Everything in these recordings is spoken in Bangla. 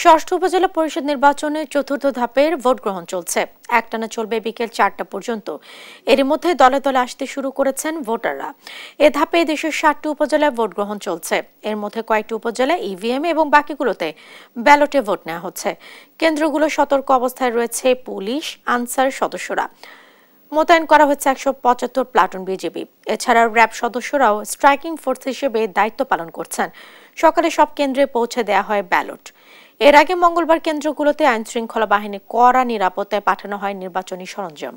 ষষ্ঠ উপজেলা পরিষদ নির্বাচনে চতুর্থ ধাপের ভোট গ্রহণ চলছে। একটানা চলবে বিকেল 4টা পর্যন্ত। এর মধ্যে দলে দলে আসতে শুরু করেছেন ভোটাররা। এ ধাপে দেশের 7টি উপজেলায় ভোট গ্রহণ চলছে। এর মধ্যে কয়েকটি উপজেলায় ইভিএম এবং বাকিগুলোতে ব্যালটে ভোট নেওয়া হচ্ছে। কেন্দ্রগুলো সতর্ক অবস্থায় রয়েছে পুলিশ, আনসার সদস্যরা। মোতায়েন করা হচ্ছে 175 প্লাটুন বিজিবি। এছাড়া র্যাব সদস্যরাও স্ট্রাইকিং ফোর্স হিসেবে দায়িত্ব পালন করছেন। সকালে সব কেন্দ্রে পৌঁছে দেওয়া হয় ব্যালট। এর আগে মঙ্গলবার কেন্দ্রগুলোতে আইন শৃঙ্খলা বাহিনী কড়া নিরাপত্তায় পাঠানো হয় নির্বাচনী সরঞ্জাম।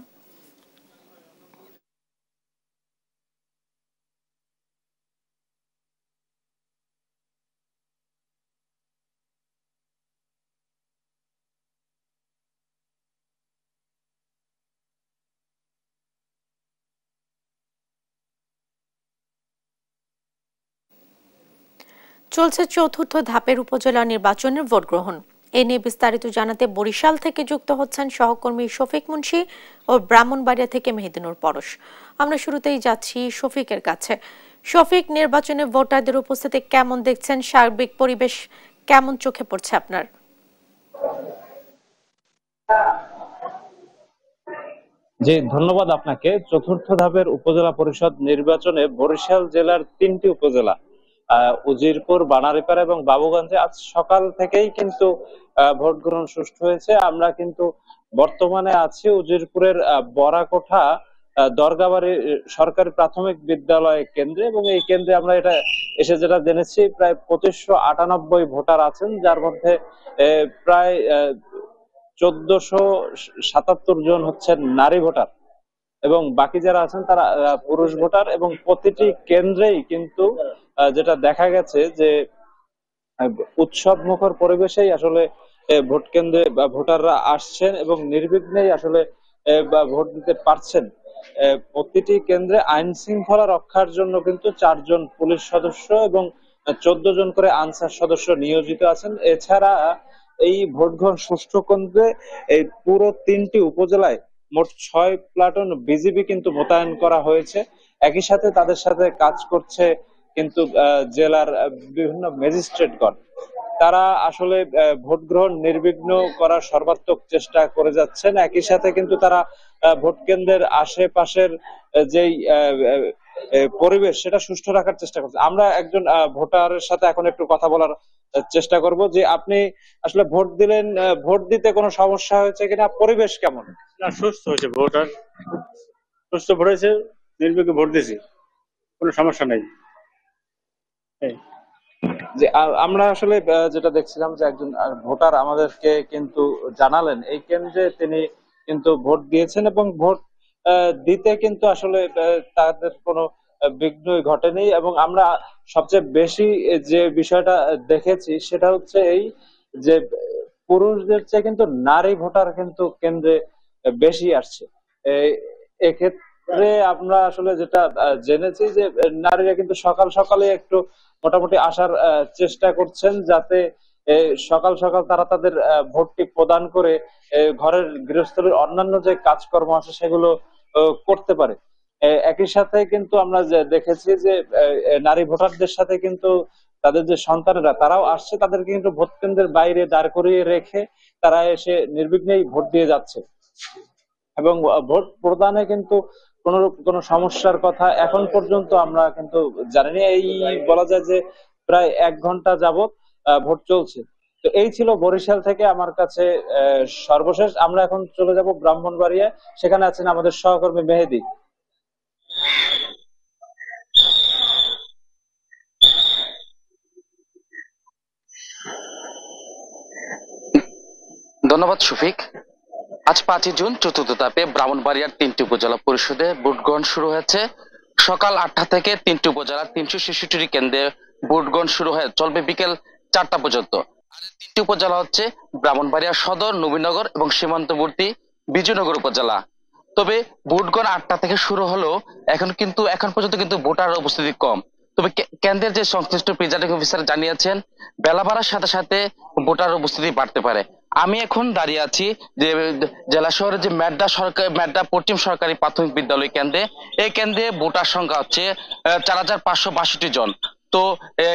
চলছে চতুর্থ ধাপের উপজেলা নির্বাচনের ভোট গ্রহণ। এ নিয়ে বিস্তারিত জানাতে বরিশাল থেকে যুক্ত হচ্ছেন সহকর্মী শফিক মুন্সি ও ব্রাহ্মণবাড়িয়া থেকে মেহেদিনুর পরশ। আমরা শুরুতেই যাচ্ছি শফিকের কাছে। শফিক, নির্বাচনে ভোটারদের উপস্থিতি কেমন দেখছেন? সার্বিক পরিবেশ কেমন চোখে পড়ছে আপনার? জি, ধন্যবাদ আপনাকে। চতুর্থ ধাপের উপজেলা পরিষদ নির্বাচনে বরিশাল জেলার 3টি উপজেলা উজিরপুর, বানারীপাড়া এবং বাবুগঞ্জে আজ সকাল থেকেই কিন্তু ভোট গ্রহণ সুষ্ঠু হয়েছে। আমরা কিন্তু বর্তমানে আছি উজিরপুরের বরাকোঠা দরগাবাড়ি সরকারি প্রাথমিক বিদ্যালয় কেন্দ্রে, এবং এই কেন্দ্রে আমরা এসে যেটা জেনেছি প্রায় 2598 ভোটার আছেন, যার মধ্যে প্রায় 1477 জন হচ্ছেন নারী ভোটার এবং বাকি যারা আছেন তারা পুরুষ ভোটার। এবং প্রতিটি কেন্দ্রেই কিন্তু যেটা দেখা গেছে যে উৎসব মুখর পরিবেশেই আসলে ভোট কেন্দ্রে ভোটাররা আসছেন এবং নির্বিঘ্নেই আসলে ভোট দিতে পারছেন। প্রতিটি কেন্দ্রে আইন শৃঙ্খলা রক্ষার জন্য কিন্তু 4 জন পুলিশ সদস্য এবং 14 জন করে আনসার সদস্য নিয়োজিত আছেন। এছাড়া এই ভোট গ্রহণ সুষ্ঠু কেন্দ্রে এই পুরো 3টি উপজেলায় মোট 6 প্লাটুন বিজিবি কিন্তু মোতায়েন করা হয়েছে। একই সাথে তাদের সাথে কাজ করছে কিন্তু জেলার বিভিন্ন ম্যাজিস্ট্রেটগণ। তারা আসলে ভোট গ্রহণ নির্বিঘ্ন করার সর্বাত্মক চেষ্টা করে যাচ্ছেন। একই সাথে কিন্তু তারা ভোট কেন্দ্রের আশেপাশের যেই পরিবেশ সেটা সুষ্ঠু রাখার চেষ্টা করছে। আমরা একজন ভোটারের সাথে এখন একটু কথা বলার চেষ্টা করব যে আপনি আসলে ভোট দিলেন, ভোট দিতে কোনো সমস্যা হয়েছে কিনা, পরিবেশ কেমন? না, সুস্থ হয়েছে, ভোটার সুস্থ ভোট হয়েছে, নির্বিঘ্নে ভোট দিয়েছি, কোনো সমস্যা নেই। যে আমরা আসলে যেটা দেখছিলাম যে একজন ভোটার আমাদেরকে কিন্তু জানালেন এই কেন্দ্রে তিনি কিন্তু ভোট দিয়েছেন এবং ভোট দিতে কিন্তু আসলে তাদের কোনো বিঘ্নই ঘটেনি। এবং আমরা সবচেয়ে বেশি যে বিষয়টা দেখেছি সেটা হচ্ছে এই যে পুরুষদের চেয়ে কিন্তু নারী ভোটার কিন্তু কেন্দ্রে বেশি আসছে। এক্ষেত্রে আমরা আসলে যেটা জেনেছি যে নারীরা কিন্তু সকাল সকালে একটু মোটামুটি আসার চেষ্টা করছেন, যাতে সকাল সকাল তারা তাদের ভোটটি প্রদান করে ঘরের গৃহস্থলীর অন্যান্য যে কাজকর্ম আছে সেগুলো করতে পারে। একই সাথে কিন্তু আমরা যে দেখেছি যে নারী ভোটারদের সাথে কিন্তু তাদের যে সন্তানেরা তারাও আসছে, তাদেরকে কিন্তু ভোট কেন্দ্রের বাইরে দাঁড় করিয়ে রেখে তারা এসে নির্বিঘ্নেই ভোট দিয়ে যাচ্ছে এবং ভোট প্রদানে কিন্তু কোনো সমস্যার কথা এখন পর্যন্ত আমরা কিন্তু জানিনি। এই বলা যায় যে প্রায় 1 ঘন্টা যাবত ভোট চলছে। তো এই ছিল বরিশাল থেকে আমার কাছে সর্বশেষ। আমরা এখন চলে যাব ব্রাহ্মণবাড়িয়া, সেখানে আছেন আমাদের সহকর্মী মেহেদী। ধন্যবাদ শফিক। আজ 5ই জুন চতুর্থ ধাপে ব্রাহ্মণবাড়িয়ার 3টি উপজেলা পরিষদে ভোট গ্রহণ শুরু হয়েছে। সকাল 8টা থেকে 3টি উপজেলার 366টি কেন্দ্রে ভোট গ্রহণ শুরু হয়ে চলবে বিকেল 4টা পর্যন্ত। আর 3টি উপজেলা হচ্ছে ব্রাহ্মণবাড়িয়া সদর, নবীনগর এবং সীমান্তবর্তী বিজয়নগর উপজেলা। তবে ভোট গ্রহণ 8টা থেকে শুরু হলেও এখন পর্যন্ত কিন্তু ভোটার উপস্থিতি কম। তবে কেন্দ্রের যে সংশ্লিষ্ট প্রিজাইডিং অফিসার জানিয়েছেন বেলা বাড়ার সাথে সাথে ভোটার উপস্থিতি বাড়তে পারে। আমি এখন দাঁড়িয়ে আছি যে জেলা শহরের যে মেড্ডা পশ্চিম সরকারি প্রাথমিক বিদ্যালয় কেন্দ্রে। এই কেন্দ্রে ভোটার সংখ্যা হচ্ছে 4562 জন। তো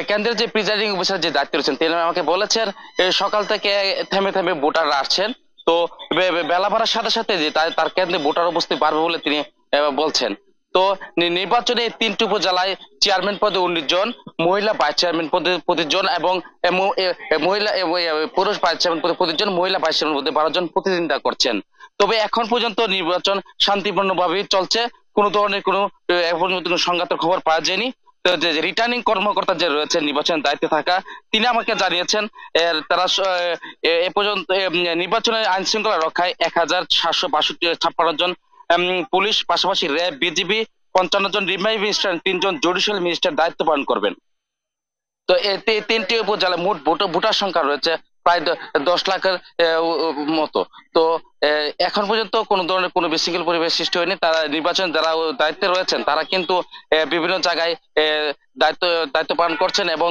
কেন্দ্রের যে প্রিজাইডিং অফিসার যে দায়িত্ব রয়েছেন তিনি আমাকে বলেছেন সকাল থেকে থেমে থেমে ভোটাররা আসছেন। তো বেলা বাড়ার সাথে সাথে যে তার কেন্দ্রে ভোটার উপস্থিতি বাড়বে বলে তিনি বলছেন। তো নির্বাচনে 3টি উপজেলায় চেয়ারম্যান পদে 19 জন, মহিলা ভাইস চেয়ারম্যান পদে 25 জন এবং মহিলা পুরুষ ভাইস চেয়ারম্যান পদে 25 জন, মহিলা ভাইস চেয়ারম্যান পদে 12 জন প্রতিদ্বন্দ্বিতা করছেন। তবে এখন পর্যন্ত নির্বাচন শান্তিপূর্ণভাবেই চলছে, কোনো ধরনের কোনো এখন পর্যন্ত কোনো সংঘাতের খবর পাওয়া যায়নি। যে রিটার্নিং কর্মকর্তা যে রয়েছে নির্বাচনের দায়িত্বে থাকা, তিনি আমাকে জানিয়েছেন তারা এ পর্যন্ত নির্বাচনের আইন শৃঙ্খলা রক্ষায় 1756 জন পুলিশ, পাশাপাশি র্যাব, বিজিবি 55 জন, রিমাইভ মিনিস্টার 3 জন, জুডিশিয়াল মিনিস্টার দায়িত্ব পালন করবেন। তো এই 3টি উপজেলায় মোট ভোটার সংখ্যা রয়েছে প্রায় 10 লাখের মতো। তো এখন পর্যন্ত কোনো ধরনের কোনো বিশৃঙ্খল পরিবেশ সৃষ্টি হয়নি। তারা নির্বাচন যারা দায়িত্বে রয়েছেন তারা কিন্তু বিভিন্ন জায়গায় দায়িত্ব পালন করছেন এবং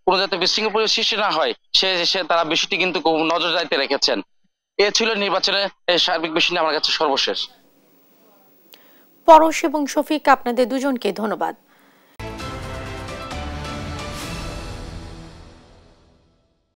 কোনো যাতে বিশৃঙ্খল পরিবেশ সৃষ্টি না হয় সে তারা বিষয়টি কিন্তু নজরদারিতে রেখেছেন। এ ছিল নির্বাচনের সার্বিক বিষয় নিয়ে আমার কাছে সর্বশেষ। পরশ এবং শফিক, আপনাদের দুজনকে ধন্যবাদ।